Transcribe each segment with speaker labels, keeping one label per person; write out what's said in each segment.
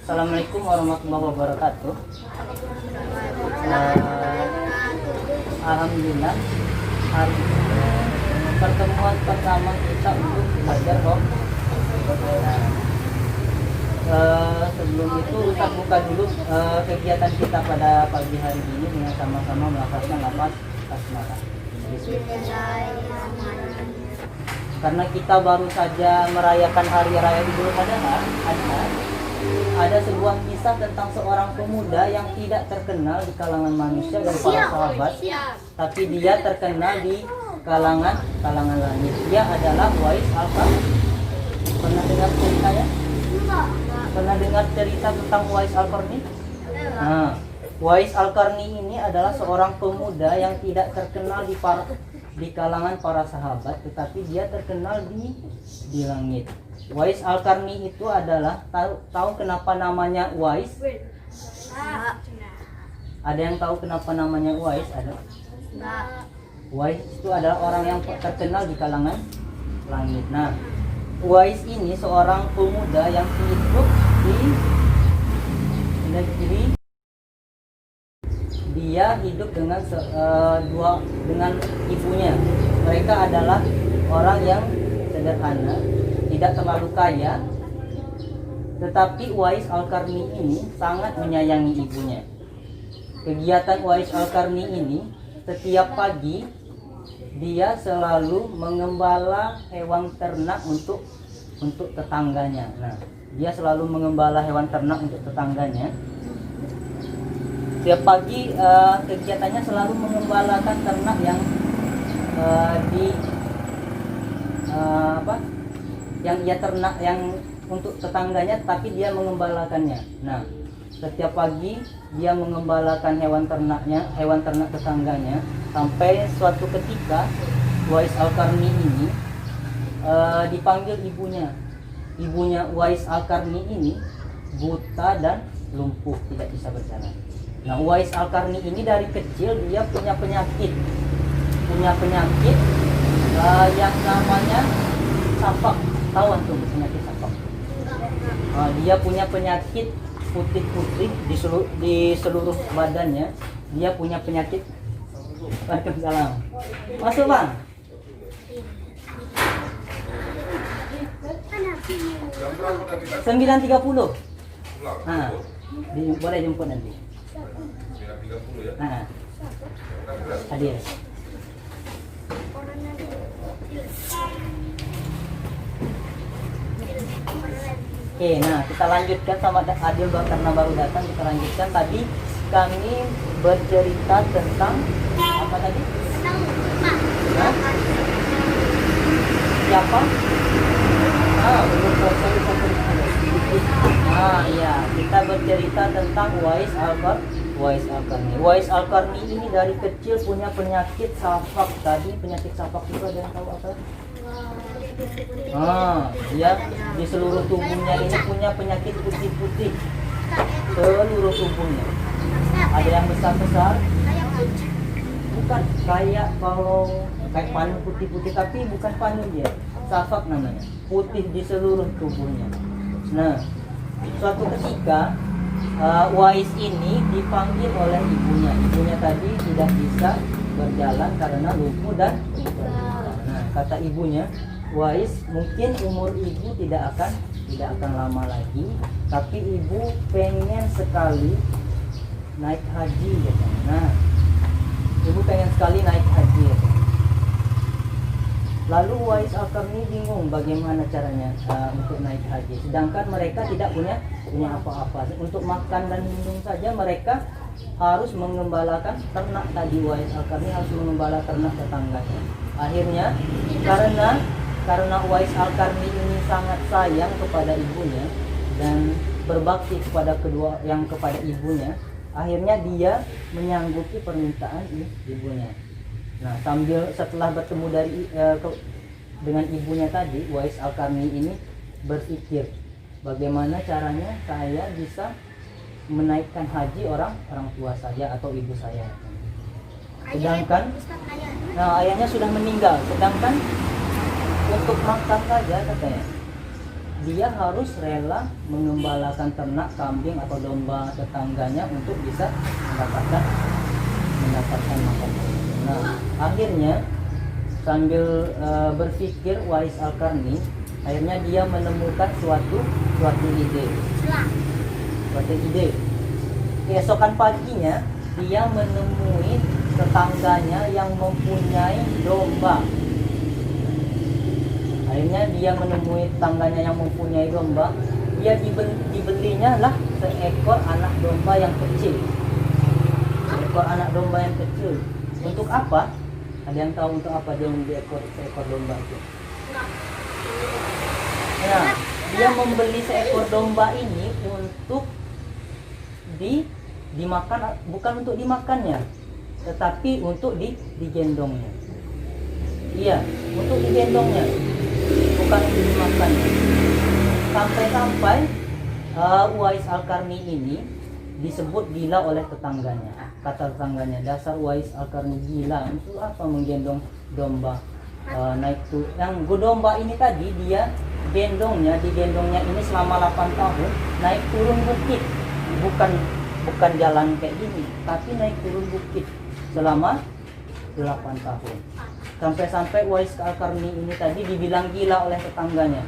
Speaker 1: Assalamualaikum warahmatullahi wabarakatuh. Alhamdulillah, hari ini pertemuan pertama kita untuk belajar Rob. Sebelum itu Ustaz buka dulu kegiatan kita pada pagi hari ini dengan sama-sama melafazkan lafaz basmalah. Karena kita baru saja merayakan hari raya Idul Adha, ada sebuah kisah tentang seorang pemuda yang tidak terkenal di kalangan manusia dan para sahabat, tapi dia terkenal di kalangan langit. Dia adalah Uwais Al-Qarni. Pernah dengar ceritanya? Pernah dengar cerita tentang Uwais Al-Qarni? Nah, Uwais Al-Qarni ini adalah seorang pemuda yang tidak terkenal di kalangan para sahabat, tetapi dia terkenal di langit. Uwais Al-Qarni itu adalah tahu kenapa namanya Uwais? Ada yang tahu kenapa namanya Uwais? Ada? Uwais itu adalah orang yang terkenal di kalangan langit. Nah, Uwais ini seorang pemuda yang hidup di negeri. Dia hidup dengan dengan ibunya. Mereka adalah orang yang sederhana, tidak terlalu kaya, tetapi Uwais Al-Qarni ini sangat menyayangi ibunya. Kegiatan Uwais Al-Qarni ini setiap pagi dia selalu mengembala hewan ternak untuk tetangganya. Nah, dia selalu mengembala hewan ternak untuk tetangganya. Setiap pagi kegiatannya selalu mengembalakan ternak yang yang ia ternak yang untuk tetangganya, tapi dia mengembalakannya. Nah, setiap pagi dia mengembalakan hewan ternak tetangganya, sampai suatu ketika Uwais Al-Qarni ini dipanggil ibunya. Ibunya Uwais Al-Qarni ini buta dan lumpuh, tidak bisa berjalan. Nah, Uwais Al-Qarni ini dari kecil dia punya penyakit yang namanya sapak. Tahu antum penyakit sapak? Dia punya penyakit putih-putih di seluruh badannya. Dia punya penyakit. Waalaikumsalam. Masuk bang. Jam 9.30. Boleh jemput nanti.
Speaker 2: 9.30 ya.
Speaker 1: Hadir. Oke, nah kita lanjutkan sama Adil karena baru datang, kita lanjutkan. Tadi kami bercerita tentang apa tadi? Siapa? Iya, kita bercerita tentang Uwais Al-Qarni. Uwais Al-Qarni ini dari kecil punya penyakit sapak. Tadi penyakit sapak itu ada yang tahu apa? Dia di seluruh tubuhnya ini punya penyakit putih-putih. Seluruh tubuhnya. Ada yang besar-besar. Bukan kayak panu putih-putih, tapi bukan panu dia. Sapak namanya. Putih di seluruh tubuhnya. Nah, suatu ketika Uwais ini dipanggil oleh ibunya. Ibunya tadi tidak bisa berjalan karena lumpuh dan nah, kata ibunya, Uwais, mungkin umur ibu tidak akan lama lagi, tapi ibu pengen sekali naik haji gitu. Nah, ibu pengen sekali naik haji gitu. Lalu Uwais Al-Qarni bingung bagaimana caranya untuk naik haji. Sedangkan mereka tidak punya apa-apa. Untuk makan dan minum saja mereka harus mengembalakan ternak tadi. Uwais Al-Qarni harus mengembala ternak tetangganya. Akhirnya karena Uwais Al-Qarni ini sangat sayang kepada ibunya dan berbakti kepada ibunya, akhirnya dia menyanggupi permintaan ibunya. Nah, setelah bertemu dengan ibunya tadi, Uwais Al-Qarni ini berpikir, bagaimana caranya saya bisa menaikkan haji orang tua saya atau ibu saya. Sedangkan ayahnya sudah meninggal, sedangkan untuk makan saja katanya dia harus rela mengembalakan ternak kambing atau domba tetangganya untuk bisa mendapatkan makanan. Nah, akhirnya sambil berpikir Uwais Al-Qarni, akhirnya dia menemukan suatu ide. Keesokan paginya dia menemui tetangganya yang mempunyai domba. Akhirnya dia menemui tetangganya yang mempunyai domba. Dia dibelinya lah seekor anak domba yang kecil. Seekor anak domba yang kecil. Untuk apa? Ada yang tahu untuk apa dia membeli seekor domba itu? Nah, dia membeli seekor domba ini untuk dimakan, bukan untuk dimakannya, tetapi untuk digendongnya. Iya, untuk digendongnya, bukan untuk dimakannya. Sampai-sampai Uwais Al-Qarni ini disebut gila oleh tetangganya. Kata tetangganya, dasar Uwais Al-Qarni gila, untuk apa menggendong domba naik tuh. Yang domba ini tadi dia digendongnya ini selama 8 tahun naik turun bukit. Bukan jalan kayak gini, tapi naik turun bukit selama 8 tahun. Sampai-sampai Uwais Al-Qarni ini tadi dibilang gila oleh tetangganya.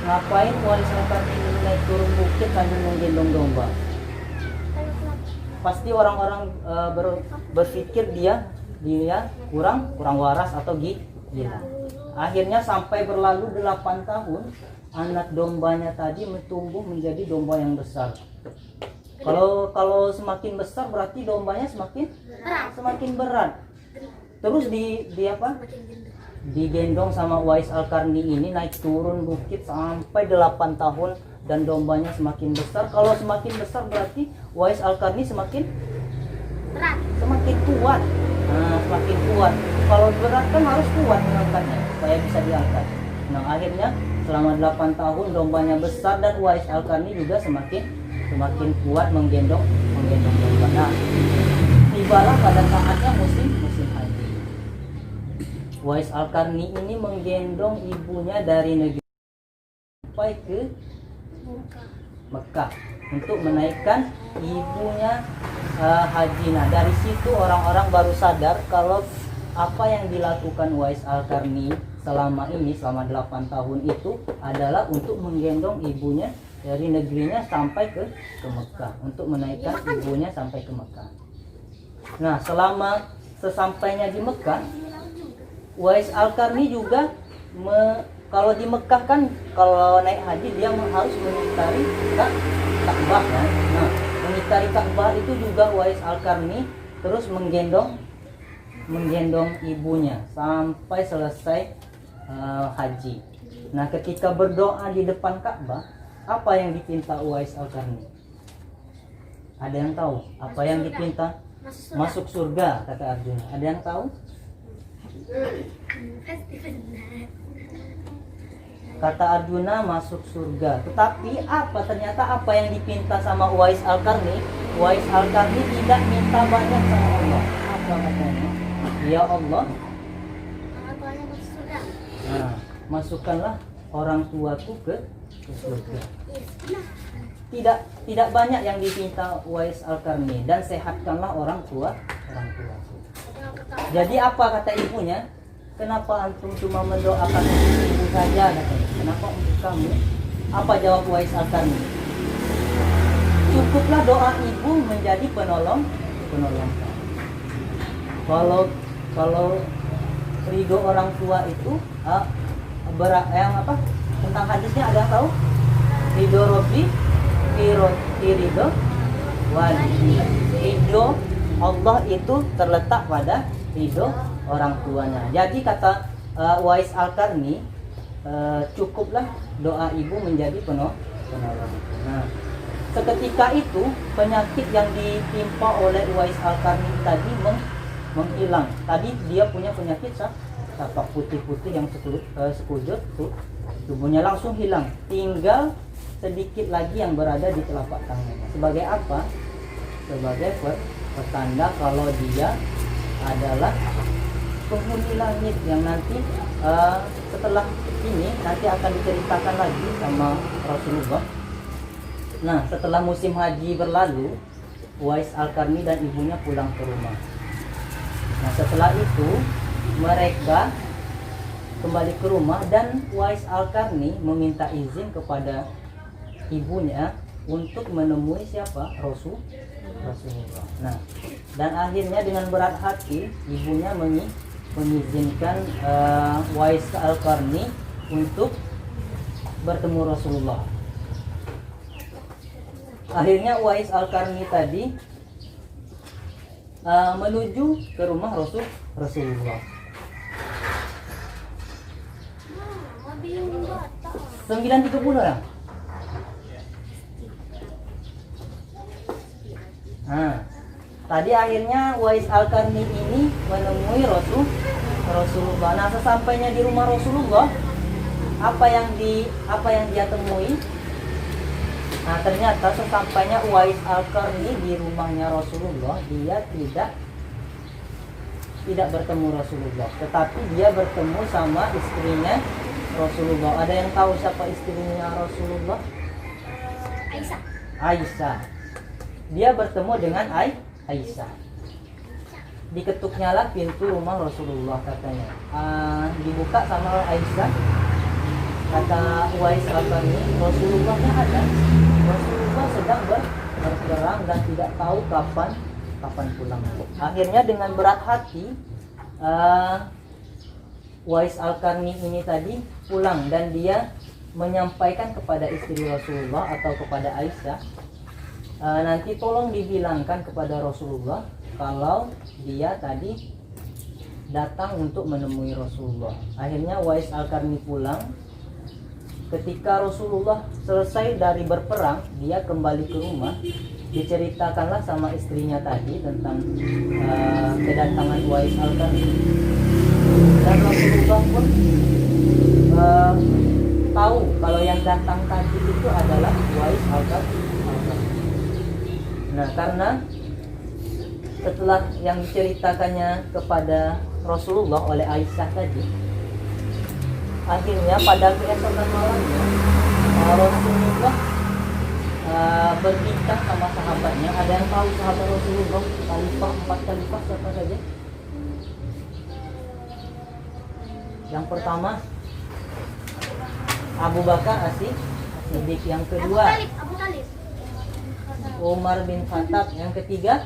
Speaker 1: Ngapain Uwais Al-Qarni ini naik turun bukit sambil menggendong domba? Pasti orang-orang berpikir dia kurang waras atau gila. Akhirnya sampai berlalu 8 tahun, anak dombanya tadi tumbuh menjadi domba yang besar. Kalau semakin besar berarti dombanya semakin berat. Terus digendong sama Uwais Al-Qarni ini naik turun bukit sampai 8 tahun dan dombanya semakin besar. Kalau semakin besar berarti Uwais Al-Qarni semakin kuat. Nah, semakin kuat. Kalau berat kan harus kuat mengangkatnya supaya bisa diangkat. Nah, akhirnya selama 8 tahun dombanya besar dan Uwais Al-Qarni juga semakin kuat menggendong domba. Nah, tibalah pada saatnya musim haji. Uwais Al-Qarni ini menggendong ibunya dari negeri sampai ke Mekah untuk menaikkan ibunya haji. Nah, dari situ orang-orang baru sadar kalau apa yang dilakukan Uwais Al-Qarni selama 8 tahun itu adalah untuk menggendong ibunya dari negerinya sampai ke Mekah, untuk menaikkan ibunya sampai ke Mekah. Nah, sesampainya di Mekah, Uwais Al-Qarni juga kalau di Mekah kan kalau naik haji dia harus mengitari Ka'bah kan. Nah, mengitari Ka'bah itu juga Uwais Al-Qarni terus menggendong ibunya sampai selesai haji. Nah, ketika berdoa di depan Ka'bah, apa yang dipinta Uwais Al-Qarni? Ada yang tahu? Apa yang dipinta? Masuk surga, kata Arjuna. Ada yang tahu? Kata Arjuna masuk surga. Tetapi ternyata apa yang dipinta sama Uwais Al-Qarni? Uwais Al-Qarni tidak minta banyak sama Allah. Apa katanya? Ya Allah, nah, masukkanlah orang tuaku ke surga. Tidak banyak yang dipinta Uwais Al-Qarni, dan sehatkanlah orang tua. Jadi apa kata ibunya? Kenapa antum cuma mendoakan ibu saja katanya? Kenapa untuk kamu? Apa jawab Uwais Al-Qarni? Cukuplah doa ibu menjadi penolong. Kalau ridho orang tua itu tentang hadisnya ada yang tahu? Ridho Robbi ridho wali. Ridho Allah itu terletak pada ridho orang tuanya. Jadi kata Uwais Al-Qarni, cukuplah doa ibu menjadi penolong. Nah, seketika itu penyakit yang ditimpa oleh Uwais Al-Qarni tadi menghilang. Tadi dia punya penyakit tapak putih-putih yang sekujur tubuhnya langsung hilang. Tinggal sedikit lagi yang berada di telapak tangannya. Sebagai apa? Sebagai pertanda kalau dia adalah penghuni langit yang nanti setelah ini nanti akan diceritakan lagi sama Rasulullah. Nah, setelah musim haji berlalu, Uwais Al-Qarni dan ibunya pulang ke rumah. Nah, setelah itu mereka kembali ke rumah dan Uwais Al-Qarni meminta izin kepada ibunya untuk menemui siapa? Rasulullah. Nah, dan akhirnya dengan berat hati ibunya mengizinkan Uwais Al-Qarni untuk bertemu Rasulullah. Akhirnya Uwais Al-Qarni tadi menuju ke rumah Rasulullah. 9.30 orang. Nah, tadi akhirnya Uwais Al-Qarni ini menemui Rasulullah. Nah, sesampainya di rumah Rasulullah, apa yang dia temui? Nah, ternyata sesampainya Uwais Al-Qarni di rumahnya Rasulullah, dia tidak bertemu Rasulullah, tetapi dia bertemu sama istrinya Rasulullah. Ada yang tahu siapa istrinya Rasulullah? Aisyah. Dia bertemu dengan Aisyah. Diketuknya lah pintu rumah Rasulullah katanya. Dibuka sama Aisyah. Kata Uwais Al-Qarni, Rasulullah nggak ada. Rasulullah sedang berperang dan tidak tahu kapan pulang. Akhirnya dengan berat hati Uwais Al-Qarni ini tadi pulang dan dia menyampaikan kepada istri Rasulullah atau kepada Aisyah, nanti tolong dibilangkan kepada Rasulullah kalau dia tadi datang untuk menemui Rasulullah. Akhirnya Uwais Al-Qarni pulang. Ketika Rasulullah selesai dari berperang, dia kembali ke rumah. Diceritakanlah sama istrinya tadi tentang kedatangan Uwais Al-Qarni. Dan Rasulullah pun tahu kalau yang datang tadi itu adalah Uwais Al-Qarni. Nah, karena setelah yang diceritakannya kepada Rasulullah oleh Aisyah tadi, akhirnya pada keesokan malamnya Rasulullah berbincang sama sahabatnya. Ada yang tahu sahabat Rasulullah khalifah, 4 khalifah siapa saja? Yang pertama Abu Bakar As-Siddiq, yang kedua
Speaker 3: Abu Talib.
Speaker 1: Umar bin Khattab, yang ketiga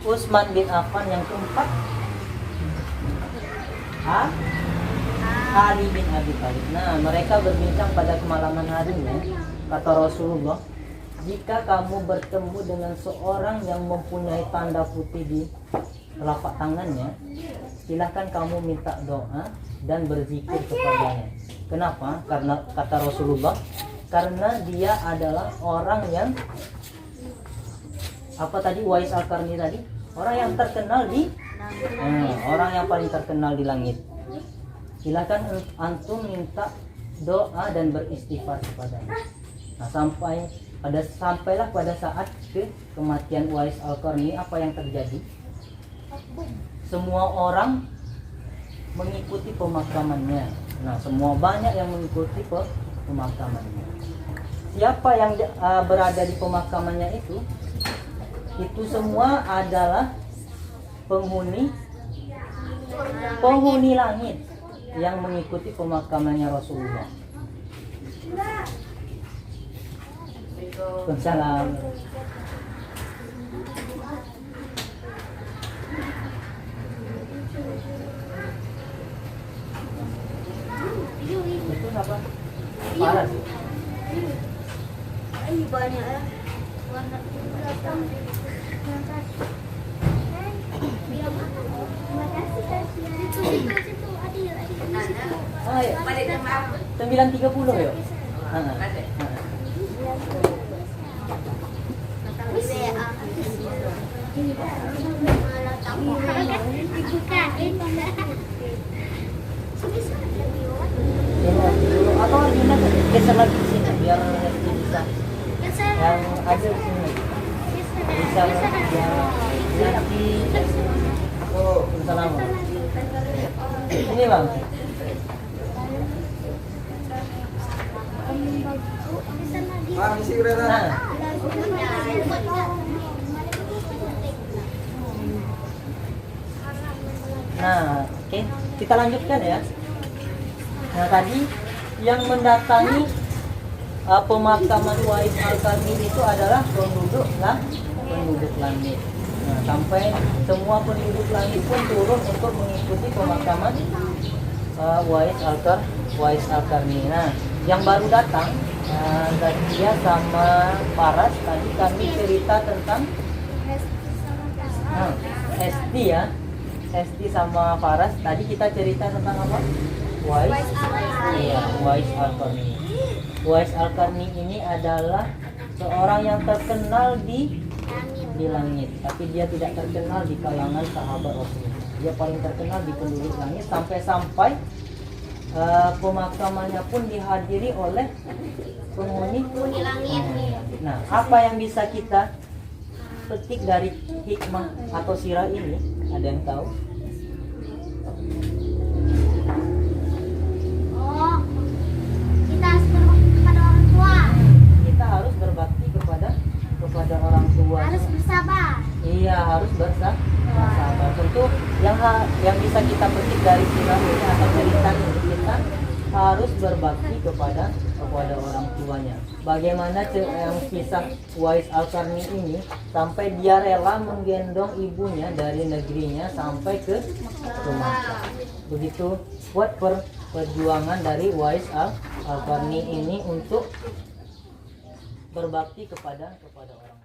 Speaker 1: Utsman bin Affan, yang keempat Ali bin Abi Thalib. Nah, mereka berbincang pada kemalaman harinya. Kata Rasulullah, jika kamu bertemu dengan seorang yang mempunyai tanda putih di telapak tangannya, silahkan kamu minta doa dan berzikir kepadanya. Kenapa? Karena kata Rasulullah, karena dia adalah orang yang apa tadi, Uwais Al-Qarni tadi, orang yang terkenal orang yang paling terkenal di langit. Silakan antum minta doa dan beristighfar kepadanya. Nah, sampailah pada saat kematian Uwais Al-Qarni, apa yang terjadi? Semua orang mengikuti pemakamannya. Nah, banyak yang mengikuti pemakamannya. Siapa yang berada di pemakamannya itu semua adalah penghuni langit yang mengikuti pemakamannya Rasulullah. Waalaikumsalam. Itu apa? Panas.
Speaker 3: Ini banyak ya. Warna hitam.
Speaker 1: Ya. 9.30 ya. Atau Dina geser lagi di sini biar bisa yang ada di sini bisa biar nanti Assalamualaikum. Ini bang. Nah, nah, oke, kita lanjutkan ya. Nah tadi yang mendatangi pemakaman Wais Al-Karni itu adalah penduduk langit. Nah, sampai semua penduduk langit pun turun untuk mengikuti pemakaman Wais Al-Karni. Nah, yang baru datang dia sama Paras tadi kami cerita tentang Esti ya. Esti sama Faras tadi kita cerita tentang apa? Wais Al-Karni. Wais Al-Karni ini adalah seorang yang terkenal di langit, tapi dia tidak terkenal di kalangan sahabat Rasul. Dia paling terkenal di penduduk langit sampai pemakamannya pun dihadiri oleh penghuni
Speaker 3: langit.
Speaker 1: Nah, apa yang bisa kita petik dari hikmah atau sirah ini? Ada yang tahu?
Speaker 3: Oh, kita harus berbakti kepada orang tua.
Speaker 1: Kita harus berbakti kepada orang tua.
Speaker 3: Harus bersabar.
Speaker 1: Iya, harus bersabar. Tentu yang bisa kita petik dari sirah ini atau cerita ini, kita harus berbakti kepada orang tuanya. Bagaimana yang kisah Wais Al-Karni ini sampai dia rela menggendong ibunya dari negerinya sampai ke Makkah. Begitu kuat perjuangan dari Wais Al-Karni ini untuk berbakti kepada orang